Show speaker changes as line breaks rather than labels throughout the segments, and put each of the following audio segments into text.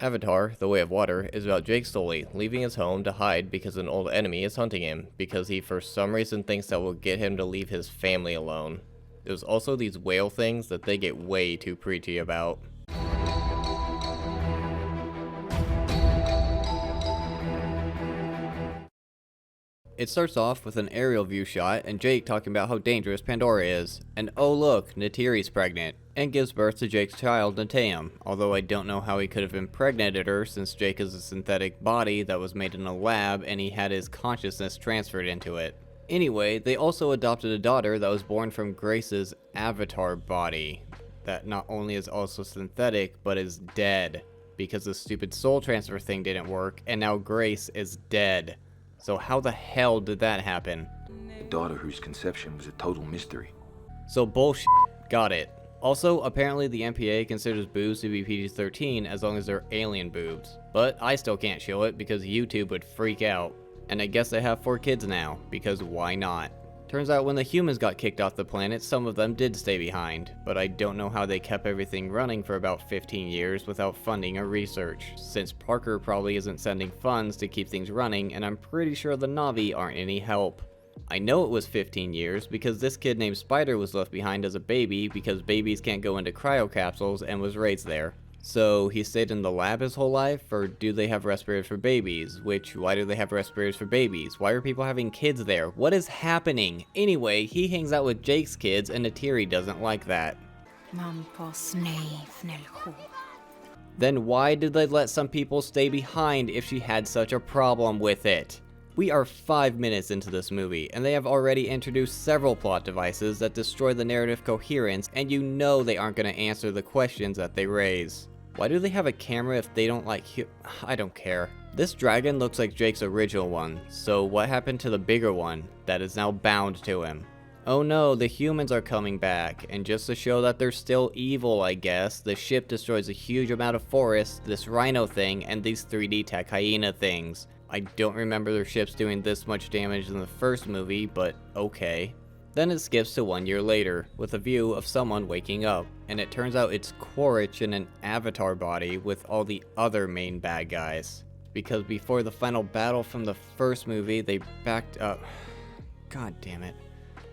Avatar, The Way of Water, is about Jake Sully leaving his home to hide because an old enemy is hunting him, because he for some reason thinks that will get him to leave his family alone. There's also these whale things that they get way too preachy about. It starts off with an aerial view shot and Jake talking about how dangerous Pandora is, and oh look, Neytiri's pregnant, and gives birth to Jake's child Nateum, although I don't know how he could have impregnated her since Jake is a synthetic body that was made in a lab and he had his consciousness transferred into it. Anyway, they also adopted a daughter that was born from Grace's avatar body, that not only is also synthetic, but is dead, because the stupid soul transfer thing didn't work, and now Grace is dead. So how the hell did that happen?
A daughter whose conception was a total mystery.
So bullshit. Got it. Also, apparently the MPA considers boobs to be PG-13 as long as they're alien boobs. But I still can't show it because YouTube would freak out. And I guess they have 4 kids now, because why not? Turns out when the humans got kicked off the planet, some of them did stay behind, but I don't know how they kept everything running for about 15 years without funding or research, since Parker probably isn't sending funds to keep things running, and I'm pretty sure the Na'vi aren't any help. I know it was 15 years because this kid named Spider was left behind as a baby because babies can't go into cryo capsules and was raised there. So he stayed in the lab his whole life, or do they have respirators for babies? Why do they have respirators for babies? Why are people having kids there? What is happening? Anyway, he hangs out with Jake's kids and Neytiri doesn't like that. Then why did they let some people stay behind if she had such a problem with it? We are 5 minutes into this movie, and they have already introduced several plot devices that destroy the narrative coherence, and you know they aren't going to answer the questions that they raise. Why do they have a camera if they don't like I don't care. This dragon looks like Jake's original one, so what happened to the bigger one that is now bound to him? Oh no, the humans are coming back, and just to show that they're still evil, I guess, the ship destroys a huge amount of forest, this rhino thing, and these 3D tech hyena things. I don't remember their ships doing this much damage in the first movie, but okay. Then it skips to 1 year later, with a view of someone waking up, and it turns out it's Quaritch in an avatar body with all the other main bad guys. Because before the final battle from the first movie, they backed up... God damn it.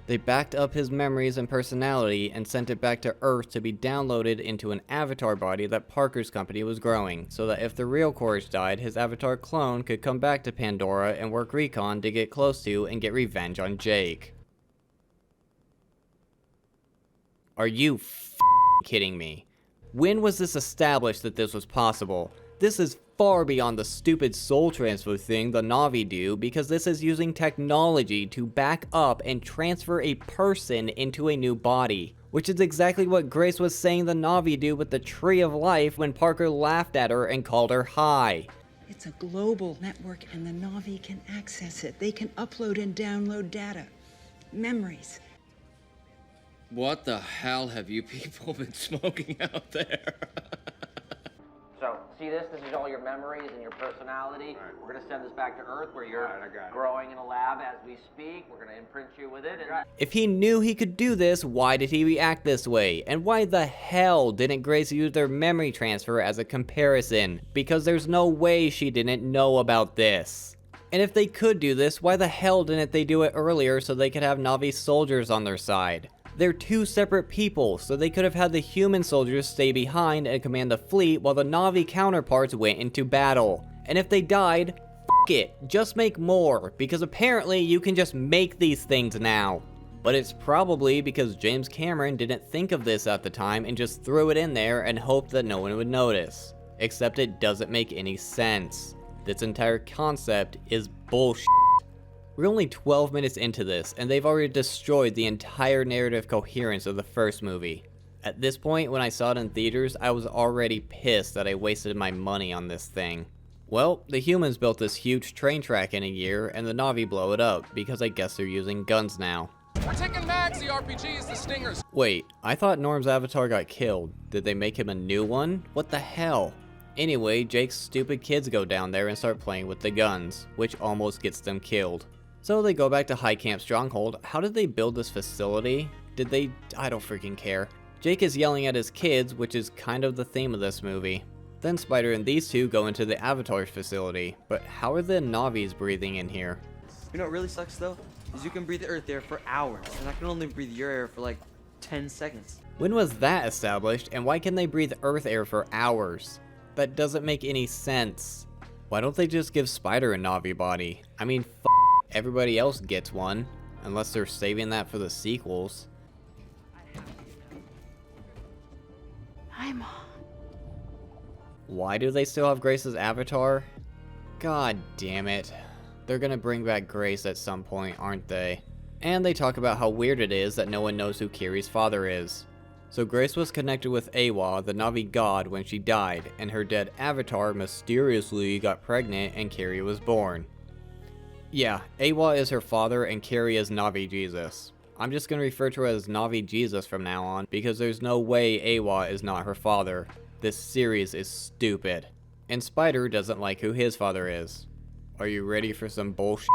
They backed up his memories and personality and sent it back to Earth to be downloaded into an avatar body that Parker's company was growing, so that if the real Quaritch died, his avatar clone could come back to Pandora and work recon to get close to and get revenge on Jake. Are you kidding me? When was this established that this was possible? This is far beyond the stupid soul transfer thing the Na'vi do, because this is using technology to back up and transfer a person into a new body. Which is exactly what Grace was saying the Na'vi do with the Tree of Life when Parker laughed at her and called her high.
It's a global network and the Na'vi can access it. They can upload and download data, memories.
What the hell have you people been smoking out there?
So, see this? This is all your memories and your personality. Right. We're going to send this back to Earth where you're growing in a lab as we speak. We're going to imprint you with it. And
if he knew he could do this, why did he react this way? And why the hell didn't Grace use their memory transfer as a comparison? Because there's no way she didn't know about this. And if they could do this, why the hell didn't they do it earlier so they could have Na'vi soldiers on their side? They're 2 separate people, so they could have had the human soldiers stay behind and command the fleet while the Na'vi counterparts went into battle. And if they died, f it, just make more, because apparently you can just make these things now. But it's probably because James Cameron didn't think of this at the time and just threw it in there and hoped that no one would notice. Except it doesn't make any sense. This entire concept is bullshit. We're only 12 minutes into this, and they've already destroyed the entire narrative coherence of the first movie. At this point, when I saw it in theaters, I was already pissed that I wasted my money on this thing. Well, the humans built this huge train track in a year, and the Na'vi blow it up, because I guess they're using guns now.
We're taking mags, the RPGs, the Stingers.
Wait, I thought Norm's avatar got killed. Did they make him a new one? What the hell? Anyway, Jake's stupid kids go down there and start playing with the guns, which almost gets them killed. So they go back to High Camp Stronghold. How did they build this facility? I don't freaking care. Jake is yelling at his kids, which is kind of the theme of this movie. Then Spider and these two go into the Avatar's facility, but how are the Navis breathing in here?
You know what really sucks though? Is you can breathe Earth air for hours, and I can only breathe your air for like 10 seconds.
When was that established, and why can they breathe Earth air for hours? That doesn't make any sense. Why don't they just give Spider a Navi body? I mean, everybody else gets one, unless they're saving that for the sequels.
Hi, Mom.
Why do they still have Grace's avatar? God damn it. They're gonna bring back Grace at some point, aren't they? And they talk about how weird it is that no one knows who Kiri's father is. So Grace was connected with Awa, the Navi god, when she died, and her dead avatar mysteriously got pregnant and Kiri was born. Yeah, Awa is her father and Kiri is Navi Jesus. I'm just gonna refer to her as Navi Jesus from now on, because there's no way Awa is not her father. This series is stupid. And Spider doesn't like who his father is. Are you ready for some bullshit?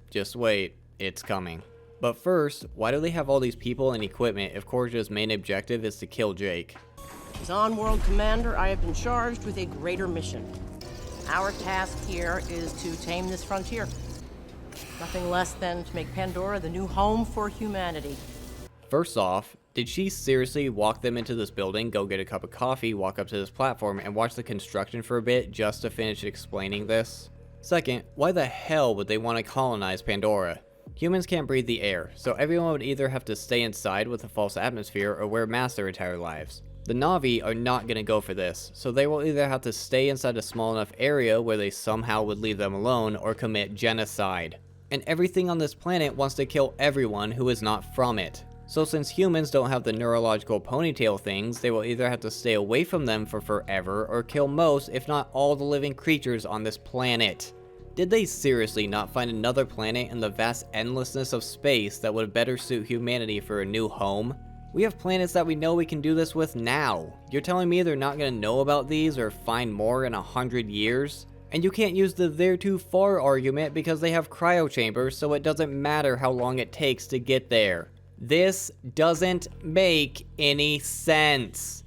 Just wait, it's coming. But first, why do they have all these people and equipment if Korja's main objective is to kill Jake?
As on-world commander, I have been charged with a greater mission. Our task here is to tame this frontier. Nothing less than to make Pandora the new home for humanity.
First off, did she seriously walk them into this building, go get a cup of coffee, walk up to this platform, and watch the construction for a bit just to finish explaining this? Second, why the hell would they want to colonize Pandora? Humans can't breathe the air, so everyone would either have to stay inside with a false atmosphere or wear masks their entire lives. The Navi are not going to go for this, so they will either have to stay inside a small enough area where they somehow would leave them alone or commit genocide. And everything on this planet wants to kill everyone who is not from it. So since humans don't have the neurological ponytail things, they will either have to stay away from them for forever or kill most, if not all, the living creatures on this planet. Did they seriously not find another planet in the vast endlessness of space that would better suit humanity for a new home? We have planets that we know we can do this with now. You're telling me they're not going to know about these or find more in 100 years? And you can't use the they're too far argument because they have cryo chambers, so it doesn't matter how long it takes to get there. This doesn't make any sense.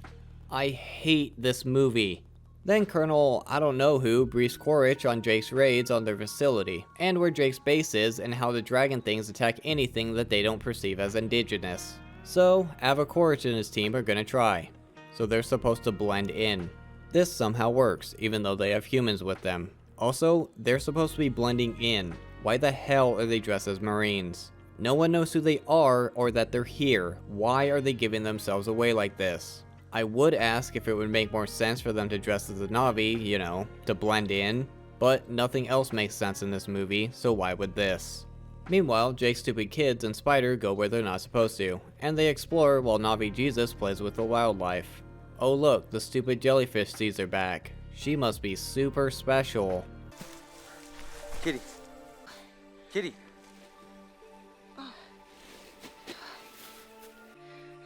I hate this movie. Then Colonel I don't know who briefs Quaritch on Jake's raids on their facility, and where Jake's base is and how the dragon things attack anything that they don't perceive as indigenous. So Ava Quaritch and his team are gonna try. So they're supposed to blend in. This somehow works, even though they have humans with them. Also, they're supposed to be blending in. Why the hell are they dressed as Marines? No one knows who they are or that they're here. Why are they giving themselves away like this? I would ask if it would make more sense for them to dress as a Navi, you know, to blend in, but nothing else makes sense in this movie, so why would this? Meanwhile, Jake's stupid kids and Spider go where they're not supposed to, and they explore while Navi Jesus plays with the wildlife. Oh look, the stupid jellyfish sees her back. She must be super special.
Kitty. Kitty.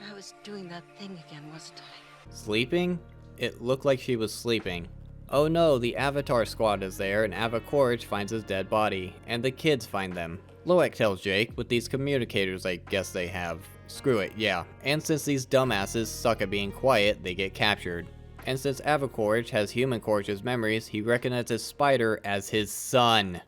I was doing that thing again, wasn't I?
Sleeping? It looked like she was sleeping. Oh no, the Avatar squad is there and Ava Quaritch finds his dead body, and the kids find them. Loek tells Jake, with these communicators I guess they have. Screw it, yeah. And since these dumbasses suck at being quiet, they get captured. And since Ava Quaritch has human Quaritch's memories, he recognizes Spider as his son.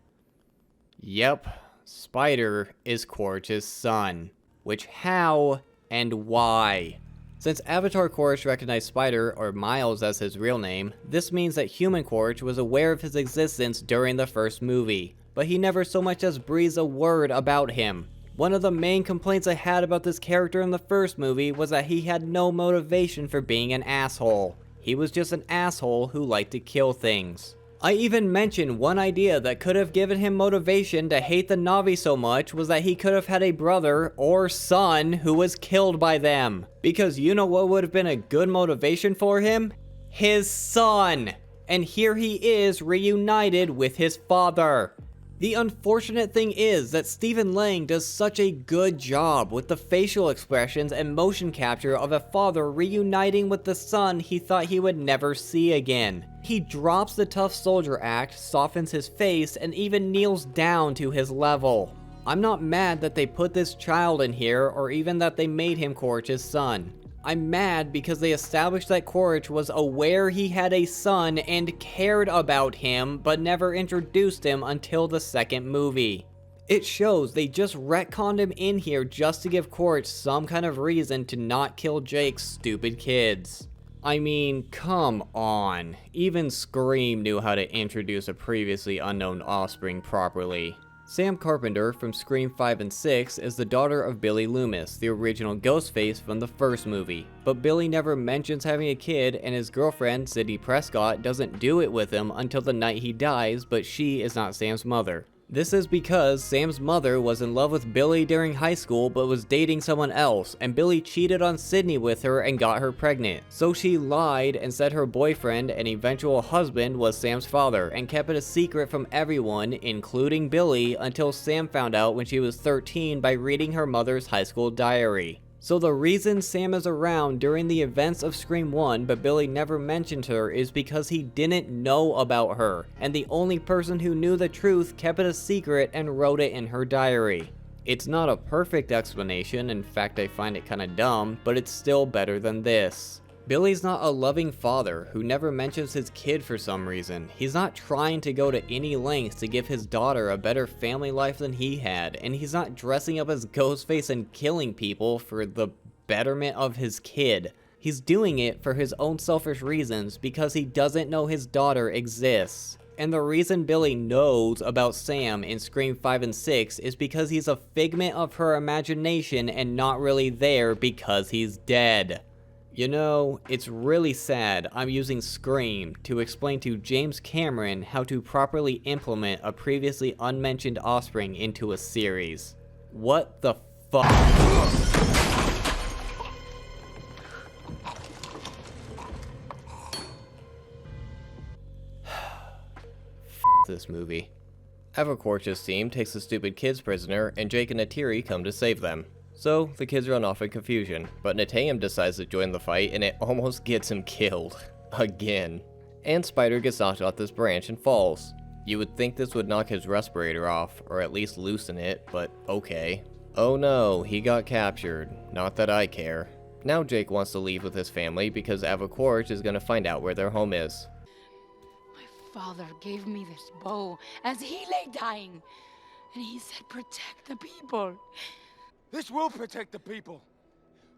Yep, Spider is Quaritch's son. Which how and why? Since Avatar Quaritch recognized Spider, or Miles as his real name, this means that human Quaritch was aware of his existence during the first movie, but he never so much as breathes a word about him. One of the main complaints I had about this character in the first movie was that he had no motivation for being an asshole. He was just an asshole who liked to kill things. I even mentioned one idea that could have given him motivation to hate the Navi so much was that he could have had a brother or son who was killed by them. Because you know what would have been a good motivation for him? His son! And here he is reunited with his father. The unfortunate thing is that Stephen Lang does such a good job with the facial expressions and motion capture of a father reuniting with the son he thought he would never see again. He drops the tough soldier act, softens his face, and even kneels down to his level. I'm not mad that they put this child in here or even that they made him Quaritch's son. I'm mad because they established that Quaritch was aware he had a son and cared about him, but never introduced him until the second movie. It shows they just retconned him in here just to give Quaritch some kind of reason to not kill Jake's stupid kids. I mean, come on. Even Scream knew how to introduce a previously unknown offspring properly. Sam Carpenter from Scream 5 and 6 is the daughter of Billy Loomis, the original Ghostface from the first movie. But Billy never mentions having a kid, and his girlfriend, Sidney Prescott, doesn't do it with him until the night he dies, but she is not Sam's mother. This is because Sam's mother was in love with Billy during high school but was dating someone else, and Billy cheated on Sidney with her and got her pregnant. So she lied and said her boyfriend and eventual husband was Sam's father, and kept it a secret from everyone, including Billy, until Sam found out when she was 13 by reading her mother's high school diary. So the reason Sam is around during the events of Scream 1 but Billy never mentioned her is because he didn't know about her, and the only person who knew the truth kept it a secret and wrote it in her diary. It's not a perfect explanation, in fact I find it kinda dumb, but it's still better than this. Billy's not a loving father who never mentions his kid for some reason. He's not trying to go to any lengths to give his daughter a better family life than he had, and he's not dressing up as Ghostface and killing people for the betterment of his kid. He's doing it for his own selfish reasons because he doesn't know his daughter exists. And the reason Billy knows about Sam in Scream 5 and 6 is because he's a figment of her imagination and not really there because he's dead. You know, it's really sad I'm using Scream to explain to James Cameron how to properly implement a previously unmentioned offspring into a series. What the fuck? This movie. Avaquarch's team takes the stupid kids prisoner, and Jake and Natiri come to save them. So, the kids run off in confusion, but Natayam decides to join the fight and it almost gets him killed. Again. And Spider gets knocked off this branch and falls. You would think this would knock his respirator off, or at least loosen it, but okay. Oh no, he got captured. Not that I care. Now Jake wants to leave with his family because Avaquarch is gonna find out where their home is.
My father gave me this bow as he lay dying, and he said, protect the people.
This will protect the people.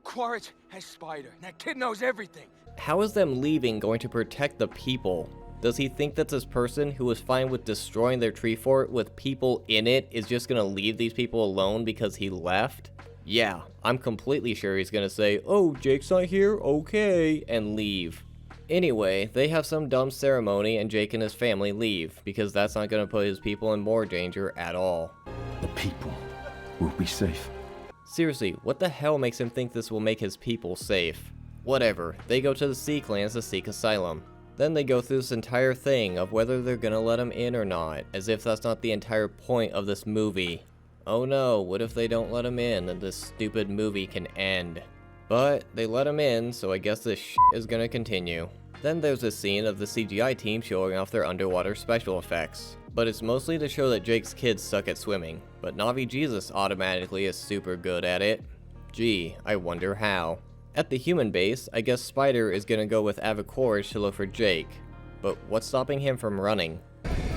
Quaritch has Spider, and that kid knows everything.
How is them leaving going to protect the people? Does he think that this person who was fine with destroying their tree fort with people in it is just gonna leave these people alone because he left? Yeah, I'm completely sure he's gonna say, oh, Jake's not here, okay, and leave. Anyway, they have some dumb ceremony and Jake and his family leave, because that's not gonna put his people in more danger at all.
The people will be safe.
Seriously, what the hell makes him think this will make his people safe? Whatever, they go to the Sea Clans to seek asylum. Then they go through this entire thing of whether they're gonna let him in or not, as if that's not the entire point of this movie. Oh no, what if they don't let him in and this stupid movie can end? But they let him in, so I guess this shit is gonna continue. Then there's a scene of the CGI team showing off their underwater special effects. But it's mostly to show that Jake's kids suck at swimming, but Navi Jesus automatically is super good at it. Gee, I wonder how. At the human base, I guess Spider is gonna go with Avaquarch to look for Jake. But what's stopping him from running?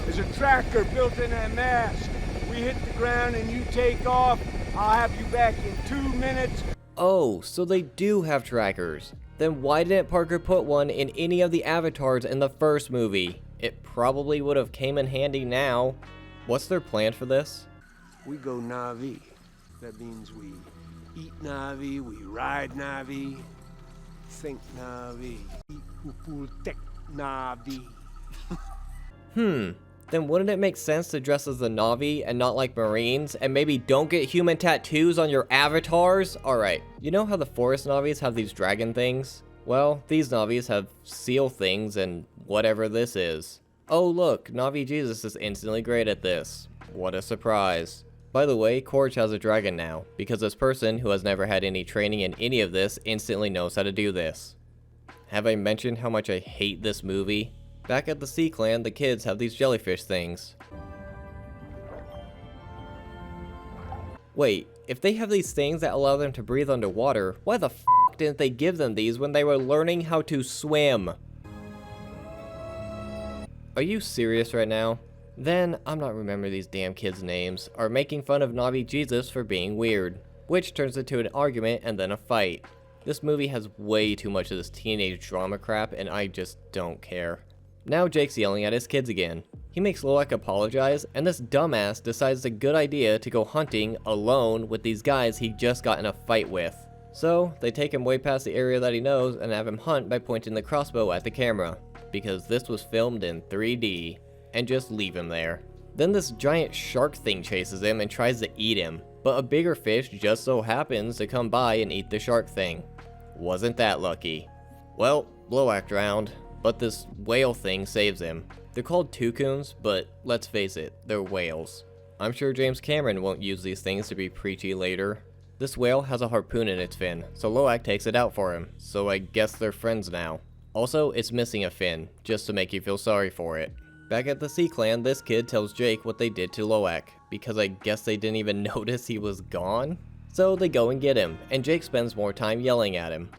There's a tracker built in that mast. We hit the ground and you take off. I'll have you back in 2 minutes.
Oh, so they do have trackers. Then why didn't Parker put one in any of the avatars in the first movie? It probably would have came in handy now. What's their plan for this?
We go Navi. That means we eat Navi, we ride Navi, think Navi, eat Upultek Navi.
Then wouldn't it make sense to dress as the Navi and not like Marines, and maybe don't get human tattoos on your avatars? Alright, you know how the forest Navis have these dragon things? Well, these Navis have seal things and whatever this is. Oh look, Navi Jesus is instantly great at this. What a surprise. By the way, Quaritch has a dragon now, because this person who has never had any training in any of this instantly knows how to do this. Have I mentioned how much I hate this movie? Back at the Sea Clan, the kids have these jellyfish things. Wait, if they have these things that allow them to breathe underwater, why the f fuck didn't they give them these when they were learning how to swim? Are you serious right now? Then, I'm not remembering these damn kids' names, are making fun of Navi Jesus for being weird, which turns into an argument and then a fight. This movie has way too much of this teenage drama crap, and I just don't care. Now Jake's yelling at his kids again. He makes Loak apologize, and this dumbass decides it's a good idea to go hunting alone with these guys he just got in a fight with. So, they take him way past the area that he knows and have him hunt by pointing the crossbow at the camera, because this was filmed in 3D, and just leave him there. Then this giant shark thing chases him and tries to eat him, but a bigger fish just so happens to come by and eat the shark thing. Wasn't that lucky? Well, Loak drowned, but this whale thing saves him. They're called toucans, but let's face it, they're whales. I'm sure James Cameron won't use these things to be preachy later. This whale has a harpoon in its fin, so Loak takes it out for him, so I guess they're friends now. Also, it's missing a fin, just to make you feel sorry for it. Back at the Sea Clan, this kid tells Jake what they did to Loak, because I guess they didn't even notice he was gone? So they go and get him, and Jake spends more time yelling at him.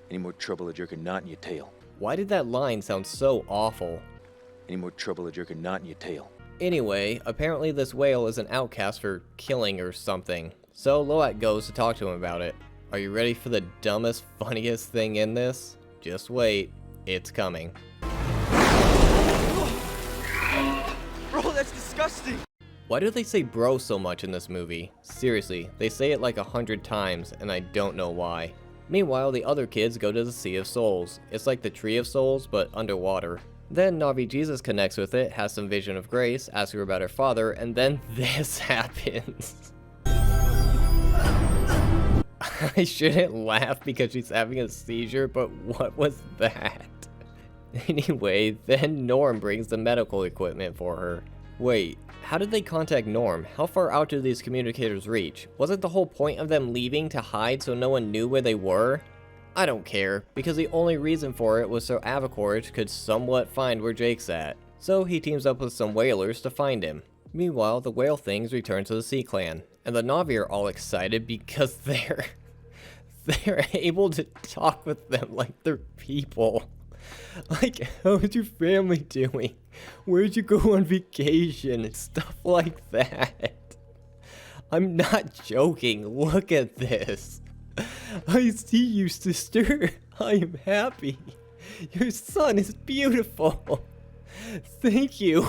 Any more trouble, a jerk a knot in your tail.
Why did that line sound so awful?
Any more trouble, a jerk a knot in your tail.
Anyway, apparently this whale is an outcast for killing or something, so Loak goes to talk to him about it. Are you ready for the dumbest, funniest thing in this? Just wait, it's coming.
Bro, that's disgusting!
Why do they say bro so much in this movie? Seriously, they say it like 100 times, and I don't know why. Meanwhile, the other kids go to the Sea of Souls. It's like the Tree of Souls, but underwater. Then Navi Jesus connects with it, has some vision of grace, asks her about her father, and then this happens. I shouldn't laugh because she's having a seizure, but what was that? Anyway, then Norm brings the medical equipment for her. Wait, how did they contact Norm? How far out do these communicators reach? Wasn't the whole point of them leaving to hide so no one knew where they were? I don't care, because the only reason for it was so Avacorage could somewhat find where Jake's at. So he teams up with some whalers to find him. Meanwhile, the whale things return to the Sea Clan, and the Navi are all excited because they're able to talk with them like they're people. Like, how's your family doing? Where'd you go on vacation? Stuff like that. I'm not joking, look at this. I see you, sister. I am happy. Your son is beautiful. Thank you.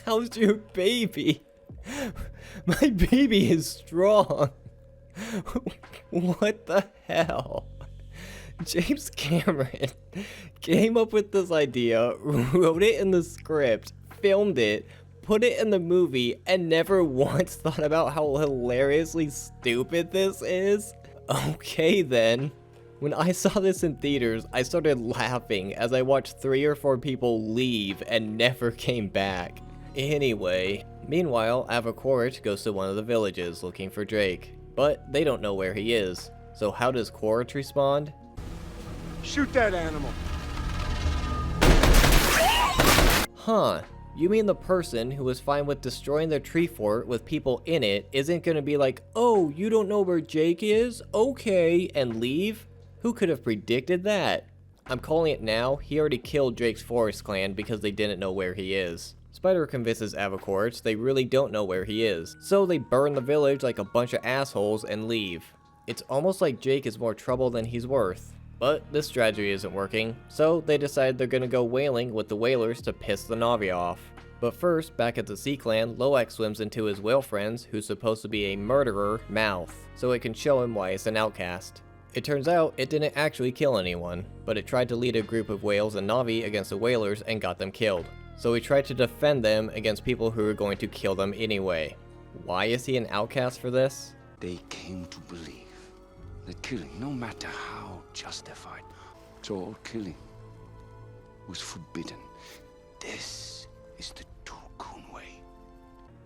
How's your baby? My baby is strong. What the hell? James Cameron came up with this idea, wrote it in the script, filmed it, put it in the movie, and never once thought about how hilariously stupid this is? Okay then. When I saw this in theaters, I started laughing as I watched 3 or 4 people leave and never came back. Anyway, meanwhile, Avacorage goes to one of the villages looking for Jake, but they don't know where he is. So how does Quaritch respond?
Shoot that animal.
Huh. You mean the person who was fine with destroying their tree fort with people in it isn't gonna be like, oh, you don't know where Jake is? Okay, and leave? Who could have predicted that? I'm calling it now, he already killed Jake's forest clan because they didn't know where he is. Spider convinces Avacorage they really don't know where he is, so they burn the village like a bunch of assholes and leave. It's almost like Jake is more trouble than he's worth. But this strategy isn't working, so they decide they're gonna go whaling with the whalers to piss the Navi off. But first, back at the Sea Clan, Loak swims into his whale friend's, who's supposed to be a murderer, mouth, so it can show him why it's an outcast. It turns out it didn't actually kill anyone, but it tried to lead a group of whales and Navi against the whalers and got them killed. So he tried to defend them against people who were going to kill them anyway. Why is he an outcast for this?
They came to believe that killing, no matter how justified, all killing was forbidden. This is the Tukun way.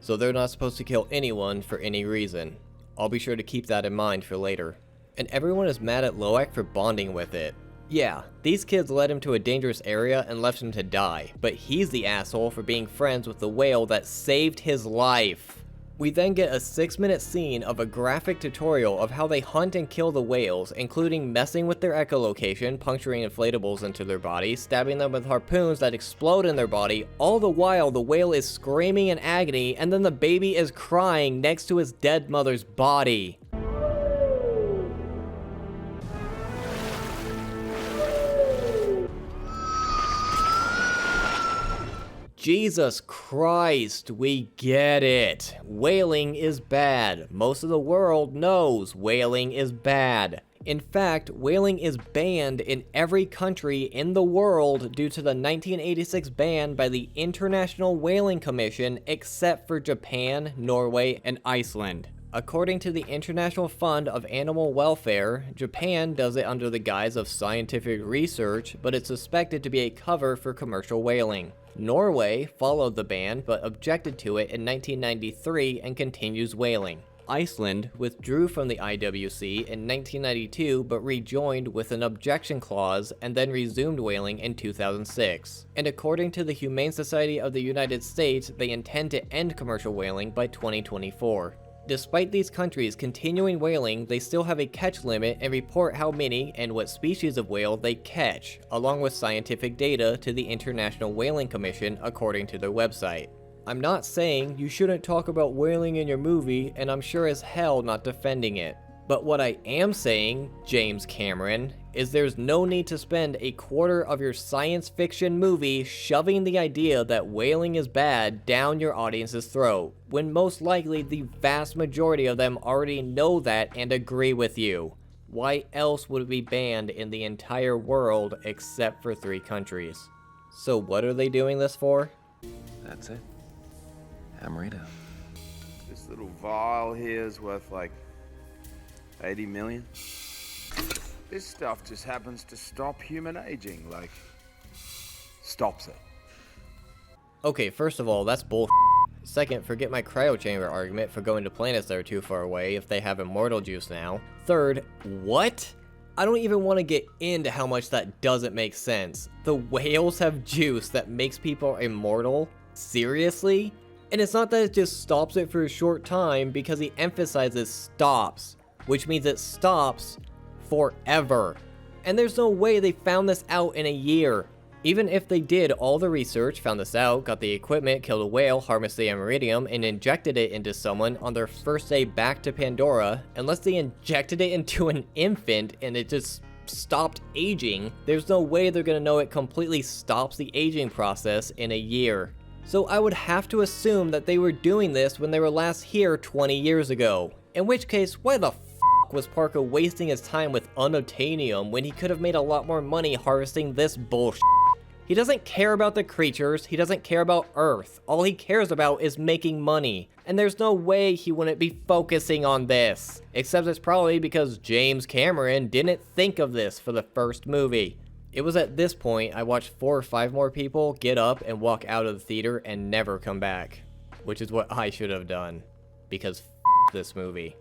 So they're not supposed to kill anyone for any reason. I'll be sure to keep that in mind for later. And everyone is mad at Loak for bonding with it. Yeah, these kids led him to a dangerous area and left him to die, but he's the asshole for being friends with the whale that saved his life. We then get a 6-minute scene of a graphic tutorial of how they hunt and kill the whales, including messing with their echolocation, puncturing inflatables into their body, stabbing them with harpoons that explode in their body, all the while the whale is screaming in agony and then the baby is crying next to his dead mother's body. Jesus Christ, we get it. Whaling is bad. Most of the world knows whaling is bad. In fact, whaling is banned in every country in the world due to the 1986 ban by the International Whaling Commission except for Japan, Norway, and Iceland. According to the International Fund of Animal Welfare, Japan does it under the guise of scientific research, but it's suspected to be a cover for commercial whaling. Norway followed the ban, but objected to it in 1993 and continues whaling. Iceland withdrew from the IWC in 1992 but rejoined with an objection clause and then resumed whaling in 2006. And according to the Humane Society of the United States, they intend to end commercial whaling by 2024. Despite these countries continuing whaling, they still have a catch limit and report how many and what species of whale they catch, along with scientific data to the International Whaling Commission according to their website. I'm not saying you shouldn't talk about whaling in your movie, and I'm sure as hell not defending it. But what I am saying, James Cameron, is there's no need to spend a quarter of your science fiction movie shoving the idea that whaling is bad down your audience's throat, when most likely the vast majority of them already know that and agree with you. Why else would it be banned in the entire world except for 3 countries? So what are they doing this for?
That's it. Amarita.
This little vial here is worth like 80 million. This stuff just happens to stop human aging, like, stops it.
Okay, first of all, that's bullshit. Second, forget my cryo chamber argument for going to planets that are too far away if they have immortal juice now. Third, what? I don't even want to get into how much that doesn't make sense. The whales have juice that makes people immortal? Seriously? And it's not that it just stops it for a short time, because he emphasizes stops, which means it stops forever. And there's no way they found this out in a year. Even if they did all the research, found this out, got the equipment, killed a whale, harnessed the Ameridium, and injected it into someone on their first day back to Pandora, unless they injected it into an infant and it just stopped aging, there's no way they're gonna know it completely stops the aging process in a year. So I would have to assume that they were doing this when they were last here 20 years ago. In which case, why the f*** was Parker wasting his time with unobtainium when he could have made a lot more money harvesting this bullshit? He doesn't care about the creatures, he doesn't care about Earth. All he cares about is making money. And there's no way he wouldn't be focusing on this. Except it's probably because James Cameron didn't think of this for the first movie. It was at this point I watched 4 or 5 more people get up and walk out of the theater and never come back. Which is what I should have done. Because f*** this movie.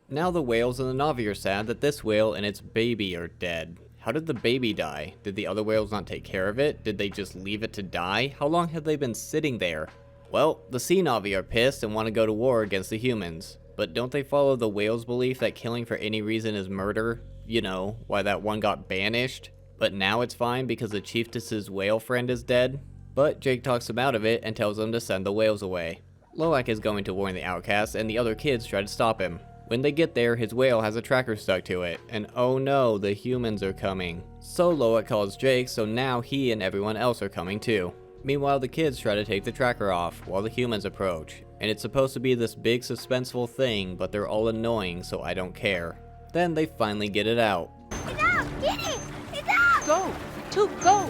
Now the whales in the Na'vi are sad that this whale and its baby are dead. How did the baby die? Did the other whales not take care of it? Did they just leave it to die? How long have they been sitting there? Well, the sea Na'vi are pissed and want to go to war against the humans. But don't they follow the whales' belief that killing for any reason is murder? You know, why that one got banished? But now it's fine because the chiefess's whale friend is dead? But Jake talks them out of it and tells them to send the whales away. Loak is going to warn the outcasts and the other kids try to stop him. When they get there, his whale has a tracker stuck to it, and oh no, the humans are coming. So Loak calls Jake, so now he and everyone else are coming too. Meanwhile, the kids try to take the tracker off, while the humans approach. And it's supposed to be this big suspenseful thing, but they're all annoying, so I don't care. Then they finally get it out.
Enough! Get it! Enough!
Go! To go!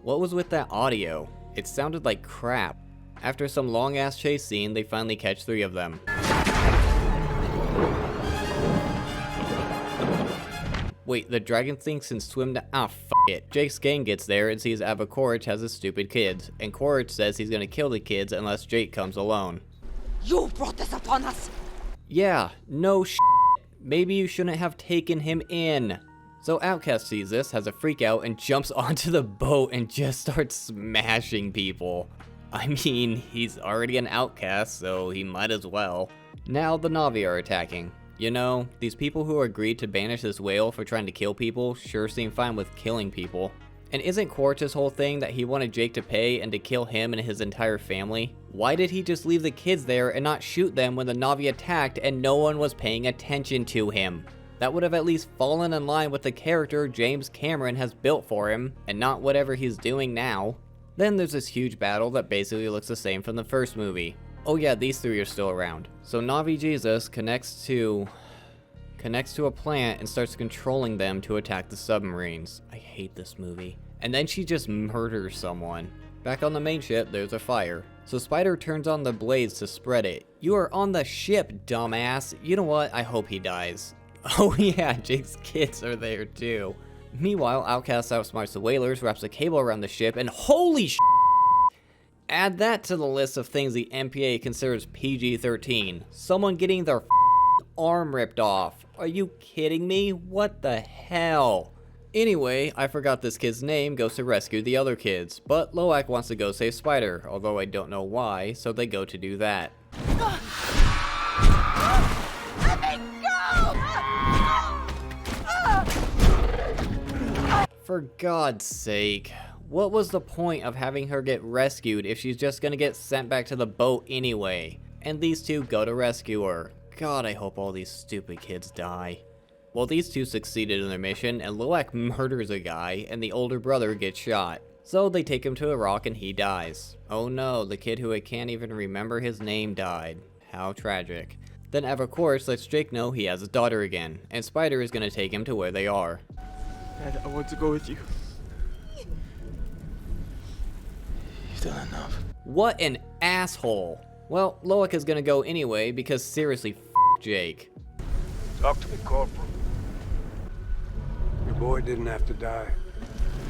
What was with that audio? It sounded like crap. After some long ass chase scene, they finally catch 3 of them. Wait, the dragon thinks and swim down. Ah, f it. Jake's gang gets there and sees Ava Quaritch has his stupid kids, and Quaritch says he's gonna kill the kids unless Jake comes alone.
You brought this upon us!
Yeah, no shit. Maybe you shouldn't have taken him in. So Outcast sees this, has a freak out, and jumps onto the boat and just starts smashing people. I mean, he's already an outcast, so he might as well. Now the Na'vi are attacking. You know, these people who agreed to banish this whale for trying to kill people sure seem fine with killing people. And isn't Quaritch's whole thing that he wanted Jake to pay and to kill him and his entire family? Why did he just leave the kids there and not shoot them when the Na'vi attacked and no one was paying attention to him? That would have at least fallen in line with the character James Cameron has built for him, and not whatever he's doing now. Then there's this huge battle that basically looks the same from the first movie. Oh yeah, these three are still around. So Na'vi Jesus connects to a plant and starts controlling them to attack the submarines. I hate this movie. And then she just murders someone. Back on the main ship, there's a fire. So Spider turns on the blades to spread it. You are on the ship, dumbass. You know what? I hope he dies. Oh yeah, Jake's kids are there too. Meanwhile, Outcast outsmarts the whalers, wraps a cable around the ship, and holy sh**! Add that to the list of things the MPA considers PG-13. Someone getting their arm ripped off. Are you kidding me? What the hell? Anyway, I forgot this kid's name goes to rescue the other kids, but Loak wants to go save Spider, although I don't know why, so they go to do that. For God's sake, what was the point of having her get rescued if she's just gonna get sent back to the boat anyway? And these two go to rescue her. God, I hope all these stupid kids die. Well, these two succeeded in their mission, and Loak murders a guy, and the older brother gets shot. So they take him to a rock and he dies. Oh no, the kid who I can't even remember his name died. How tragic. Then Eva Quaritch lets Jake know he has a daughter again, and Spider is gonna take him to where they are.
Dad, I want to go with you.
You've done enough.
What an asshole. Well, Loak is gonna go anyway because seriously, f*** Jake.
Talk to me, Corporal. Your boy didn't have to die.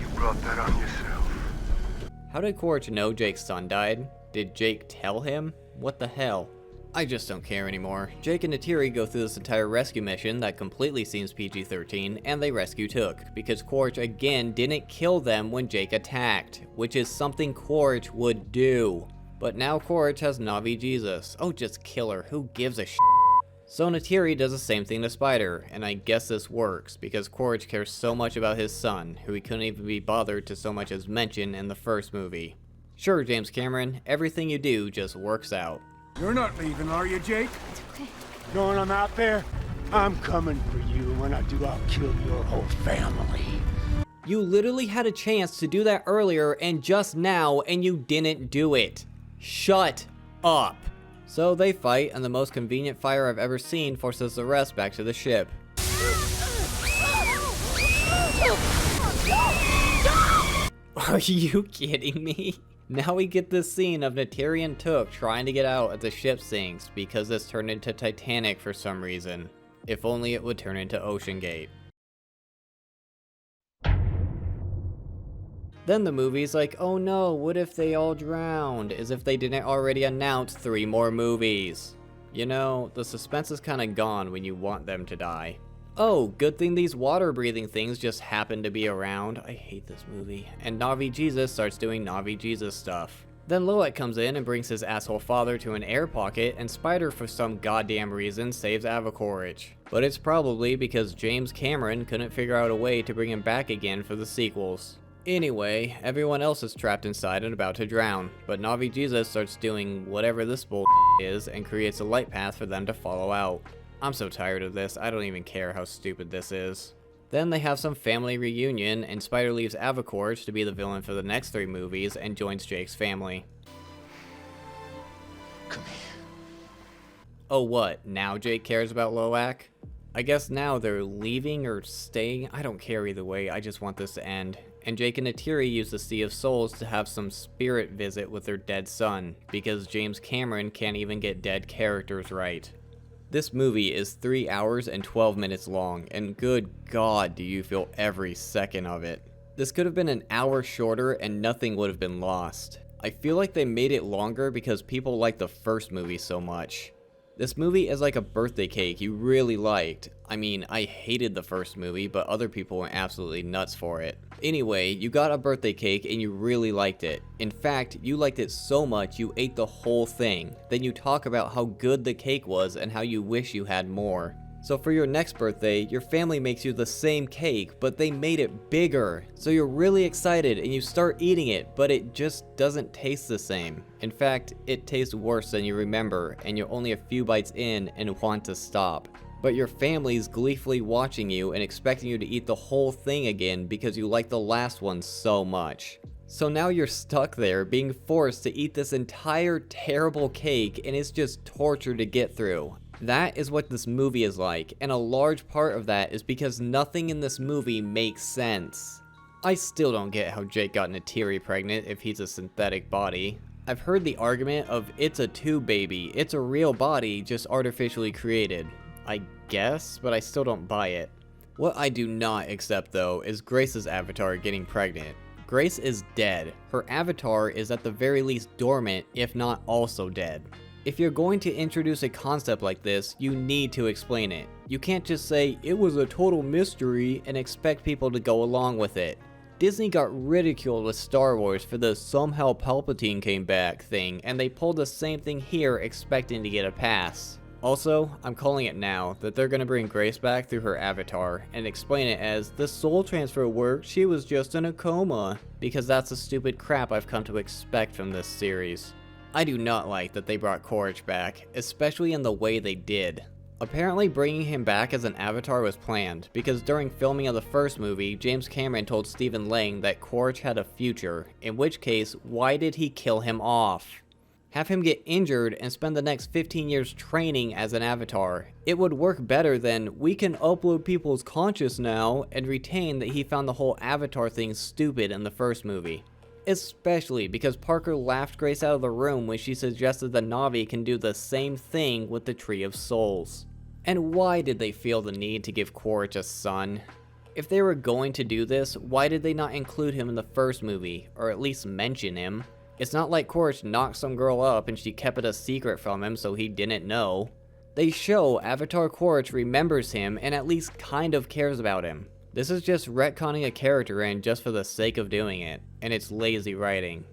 You brought that on yourself.
How did Quaritch know Jake's son died? Did Jake tell him? What the hell? I just don't care anymore. Jake and Neytiri go through this entire rescue mission that completely seems PG-13, and they rescue Took, because Quaritch again didn't kill them when Jake attacked, which is something Quaritch would do. But now Quaritch has Na'vi Jesus. Oh, just kill her, who gives a sh**? So Neytiri does the same thing to Spider, and I guess this works, because Quaritch cares so much about his son, who he couldn't even be bothered to so much as mention in the first movie. Sure, James Cameron, everything you do just works out.
You're not leaving, are you, Jake? It's okay. Knowing I'm out there, I'm coming for you. When I do, I'll kill your whole family.
You literally had a chance to do that earlier and just now, and you didn't do it. Shut up. So they fight, and the most convenient fire I've ever seen forces the rest back to the ship. Are you kidding me? Now we get this scene of Neytiri and Took trying to get out as the ship sinks because this turned into Titanic for some reason. If only it would turn into Ocean Gate. Then the movie's like, oh no, what if they all drowned? As if they didn't already announce 3 more movies. You know, the suspense is kinda gone when you want them to die. Oh, good thing these water-breathing things just happen to be around. I hate this movie. And Na'vi Jesus starts doing Na'vi Jesus stuff. Then Loak comes in and brings his asshole father to an air pocket, and Spider, for some goddamn reason, saves Eva Quaritch. But it's probably because James Cameron couldn't figure out a way to bring him back again for the sequels. Anyway, everyone else is trapped inside and about to drown, but Na'vi Jesus starts doing whatever this bull is and creates a light path for them to follow out. I'm so tired of this, I don't even care how stupid this is. Then they have some family reunion, and Spider leaves Eva Quaritch to be the villain for the next 3 movies and joins Jake's family.
Come here.
Oh what, now Jake cares about Loak? I guess now they're leaving or staying, I don't care either way, I just want this to end. And Jake and Neytiri use the Sea of Souls to have some spirit visit with their dead son, because James Cameron can't even get dead characters right. This movie is 3 hours and 12 minutes long, and good God do you feel every second of it. This could have been an hour shorter and nothing would have been lost. I feel like they made it longer because people like the first movie so much. This movie is like a birthday cake you really liked. I mean, I hated the first movie, but other people went absolutely nuts for it. Anyway, you got a birthday cake and you really liked it. In fact, you liked it so much you ate the whole thing. Then you talk about how good the cake was and how you wish you had more. So for your next birthday, your family makes you the same cake, but they made it bigger. So you're really excited and you start eating it, but it just doesn't taste the same. In fact, it tastes worse than you remember, and you're only a few bites in and want to stop. But your family's gleefully watching you and expecting you to eat the whole thing again because you like the last one so much. So now you're stuck there being forced to eat this entire terrible cake, and it's just torture to get through. That is what this movie is like, and a large part of that is because nothing in this movie makes sense. I still don't get how Jake got Natiri pregnant if he's a synthetic body. I've heard the argument of it's a tube baby, it's a real body just artificially created. I guess, but I still don't buy it. What I do not accept though is Grace's avatar getting pregnant. Grace is dead. Her avatar is at the very least dormant, if not also dead. If you're going to introduce a concept like this, you need to explain it. You can't just say, it was a total mystery, and expect people to go along with it. Disney got ridiculed with Star Wars for the somehow Palpatine came back thing, and they pulled the same thing here expecting to get a pass. Also, I'm calling it now that they're going to bring Grace back through her avatar and explain it as the soul transfer worked, she was just in a coma, because that's the stupid crap I've come to expect from this series. I do not like that they brought Quaritch back, especially in the way they did. Apparently bringing him back as an avatar was planned, because during filming of the first movie, James Cameron told Stephen Lang that Quaritch had a future, in which case, why did he kill him off? Have him get injured and spend the next 15 years training as an avatar. It would work better than, we can upload people's conscious now, and retain that he found the whole avatar thing stupid in the first movie. Especially because Parker laughed Grace out of the room when she suggested the Na'vi can do the same thing with the Tree of Souls. And why did they feel the need to give Quaritch a son? If they were going to do this, why did they not include him in the first movie, or at least mention him? It's not like Quaritch knocked some girl up and she kept it a secret from him so he didn't know. They show Avatar Quaritch remembers him and at least kind of cares about him. This is just retconning a character in just for the sake of doing it, and it's lazy writing.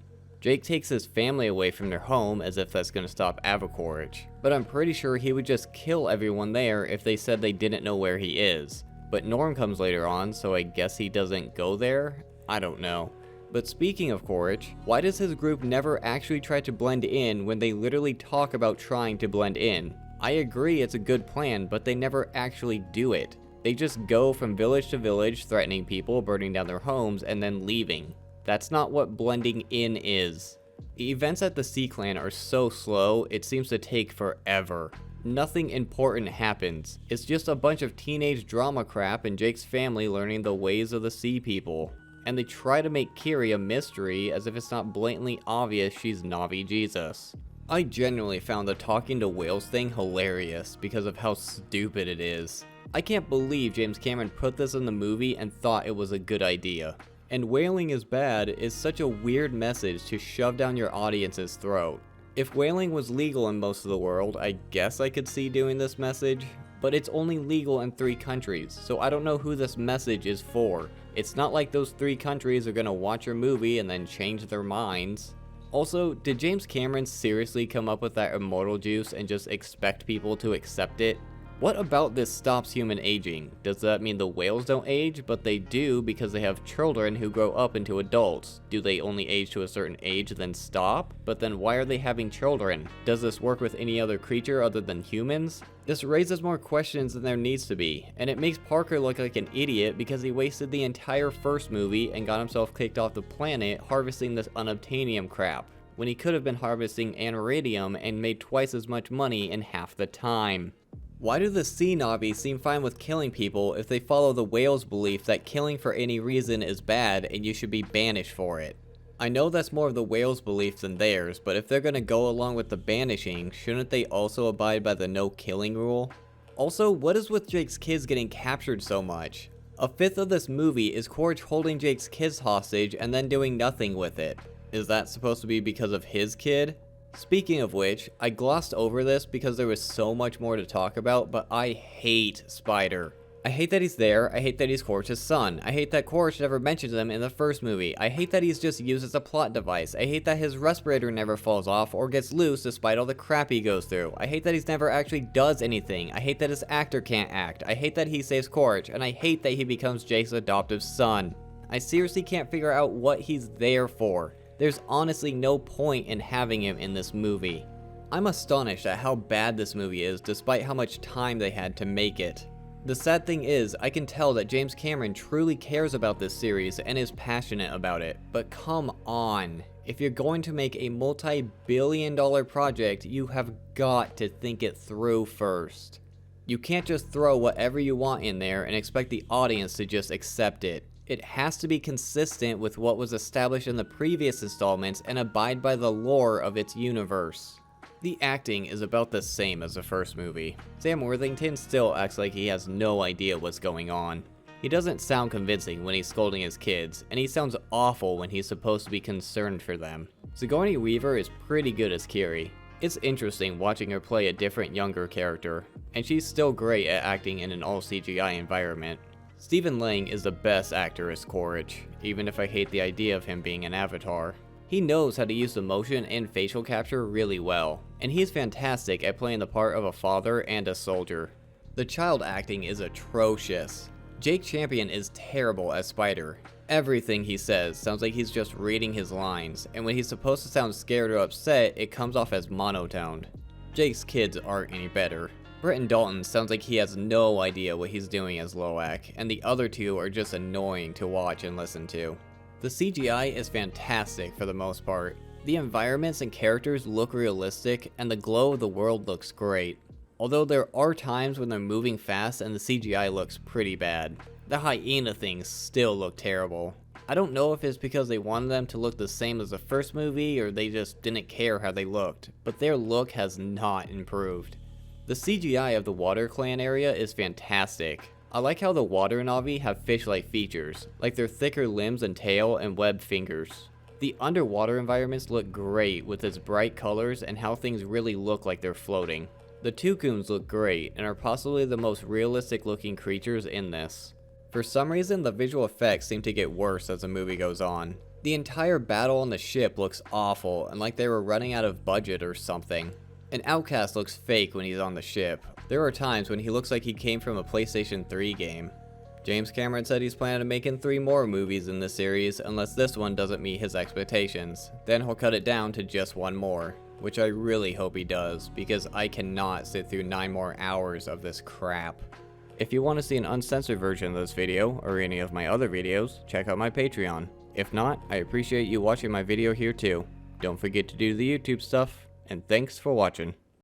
Jake takes his family away from their home as if that's going to stop Quaritch, but I'm pretty sure he would just kill everyone there if they said they didn't know where he is. But Norm comes later on, so I guess he doesn't go there? I don't know. But speaking of Quaritch, why does his group never actually try to blend in when they literally talk about trying to blend in? I agree it's a good plan, but they never actually do it. They just go from village to village, threatening people, burning down their homes, and then leaving. That's not what blending in is. The events at the Sea Clan are so slow, it seems to take forever. Nothing important happens. It's just a bunch of teenage drama crap and Jake's family learning the ways of the sea people. And they try to make Kiri a mystery as if it's not blatantly obvious she's Na'vi Jesus. I genuinely found the talking to whales thing hilarious because of how stupid it is. I can't believe James Cameron put this in the movie and thought it was a good idea. And whaling is bad is such a weird message to shove down your audience's throat. If whaling was legal in most of the world, I guess I could see doing this message, but it's only legal in 3 countries, so I don't know who this message is for. It's not like those 3 countries are gonna watch your movie and then change their minds. Also, did James Cameron seriously come up with that immortal juice and just expect people to accept it? What about this stops human aging? Does that mean the whales don't age, but they do because they have children who grow up into adults? Do they only age to a certain age then stop? But then why are they having children? Does this work with any other creature other than humans? This raises more questions than there needs to be, and it makes Parker look like an idiot because he wasted the entire first movie and got himself kicked off the planet harvesting this unobtainium crap, when he could have been harvesting aniridium and made twice as much money in half the time. Why do the sea Na'vi seem fine with killing people if they follow the whale's belief that killing for any reason is bad and you should be banished for it? I know that's more of the whale's belief than theirs, but if they're gonna go along with the banishing, shouldn't they also abide by the no killing rule? Also, what is with Jake's kids getting captured so much? A fifth of this movie is Quaritch holding Jake's kids hostage and then doing nothing with it. Is that supposed to be because of his kid? Speaking of which, I glossed over this because there was so much more to talk about, but I hate Spider. I hate that he's there, I hate that he's Quaritch's son, I hate that Quaritch never mentions him in the first movie, I hate that he's just used as a plot device, I hate that his respirator never falls off or gets loose despite all the crap he goes through, I hate that he's never actually does anything, I hate that his actor can't act, I hate that he saves Quaritch, and I hate that he becomes Jake's adoptive son. I seriously can't figure out what he's there for. There's honestly no point in having him in this movie. I'm astonished at how bad this movie is despite how much time they had to make it. The sad thing is, I can tell that James Cameron truly cares about this series and is passionate about it, but come on. If you're going to make a multi-billion-dollar project, you have got to think it through first. You can't just throw whatever you want in there and expect the audience to just accept it. It has to be consistent with what was established in the previous installments and abide by the lore of its universe. The acting is about the same as the first movie. Sam Worthington still acts like he has no idea what's going on. He doesn't sound convincing when he's scolding his kids, and he sounds awful when he's supposed to be concerned for them. Sigourney Weaver is pretty good as Kiri. It's interesting watching her play a different younger character, and she's still great at acting in an all CGI environment. Stephen Lang is the best actor as Quaritch, even if I hate the idea of him being an avatar. He knows how to use the motion and facial capture really well, and he's fantastic at playing the part of a father and a soldier. The child acting is atrocious. Jake Champion is terrible as Spider. Everything he says sounds like he's just reading his lines, and when he's supposed to sound scared or upset, it comes off as monotoned. Jake's kids aren't any better. Bretton Dalton sounds like he has no idea what he's doing as Loak, and the other two are just annoying to watch and listen to. The CGI is fantastic for the most part. The environments and characters look realistic, and the glow of the world looks great. Although there are times when they're moving fast and the CGI looks pretty bad. The hyena things still look terrible. I don't know if it's because they wanted them to look the same as the first movie or they just didn't care how they looked, but their look has not improved. The CGI of the Water Clan area is fantastic. I like how the water Na'vi have fish-like features, like their thicker limbs and tail and webbed fingers. The underwater environments look great with its bright colors and how things really look like they're floating. The Tucuns look great and are possibly the most realistic looking creatures in this. For some reason, the visual effects seem to get worse as the movie goes on. The entire battle on the ship looks awful and like they were running out of budget or something. An Outcast looks fake when he's on the ship. There are times when he looks like he came from a PlayStation 3 game. James Cameron said he's planning on making 3 more movies in this series unless this one doesn't meet his expectations. Then he'll cut it down to just 1 more, which I really hope he does because I cannot sit through 9 more hours of this crap. If you want to see an uncensored version of this video or any of my other videos, check out my Patreon. If not, I appreciate you watching my video here too. Don't forget to do the YouTube stuff, and thanks for watching.